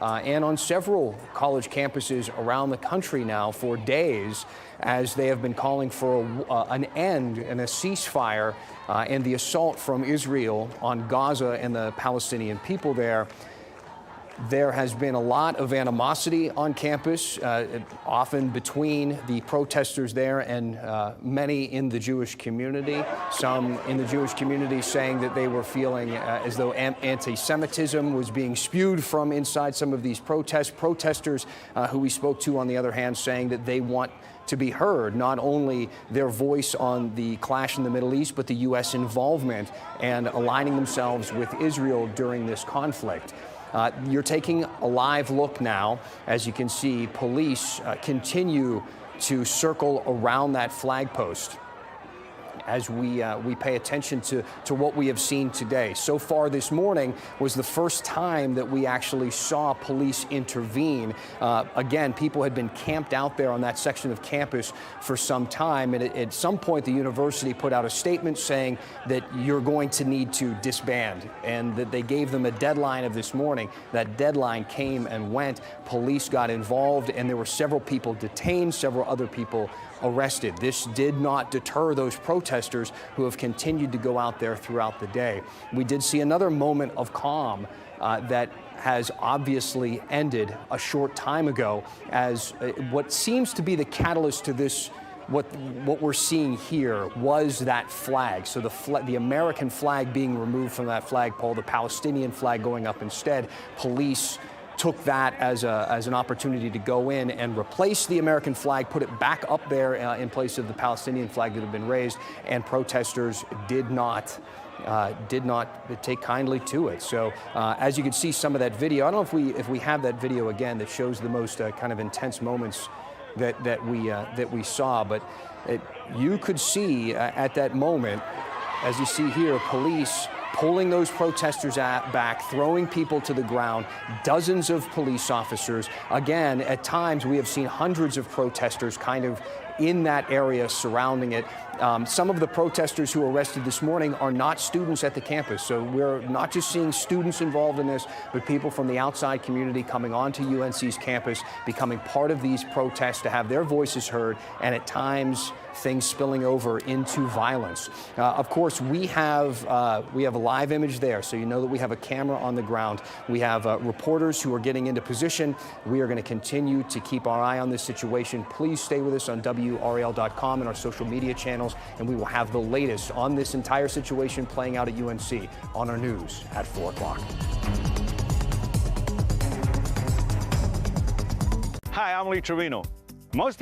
And on several college campuses around the country now for days, as they have been calling for an end and a ceasefire and the assault from Israel on Gaza and the Palestinian people there. There has been a lot of animosity on campus, often between the protesters there and many in the Jewish community. Some in the Jewish community saying that they were feeling as though anti-Semitism was being spewed from inside some of these protests. Protesters who we spoke to, on the other hand, saying that they want to be heard, not only their voice on the clash in the Middle East, but the U.S. involvement and aligning themselves with Israel during this conflict. You're taking a live look now. As you can see, police continue to circle around that flag post as we pay attention to what we have seen today. So far this morning was the first time that we actually saw police intervene. Again, people had been camped out there on that section of campus for some time, and at some point the university put out a statement saying that you're going to need to disband, and that they gave them a deadline of this morning. That deadline came and went. Police got involved, and there were several people detained, several other people arrested. This did not deter those protesters who have continued to go out there throughout the day. We did see another moment of calm that has obviously ended a short time ago, as what seems to be the catalyst to this. What we're seeing here was that flag. So the American flag being removed from that flagpole, the Palestinian flag going up instead. Police took that as an opportunity to go in and replace the American flag, put it back up there in place of the Palestinian flag that had been raised, and protesters did not take kindly to it. So as you can see, some of that video, I don't know if we have that video again that shows the most kind of intense moments that we saw, but you could see at that moment, as you see here, police pulling those protesters back, throwing people to the ground, dozens of police officers. Again, at times we have seen hundreds of protesters kind of in that area surrounding it. Some of the protesters who were arrested this morning are not students at the campus. So we're not just seeing students involved in this, but people from the outside community coming onto UNC's campus, becoming part of these protests to have their voices heard, and at times things spilling over into violence. Of course, we have a live image there, so you know that we have a camera on the ground. We have reporters who are getting into position. We are going to continue to keep our eye on this situation. Please stay with us on WRAL.com and our social media channels, and we will have the latest on this entire situation playing out at UNC on our news at 4 o'clock. Hi, I'm Lee Trevino. Most people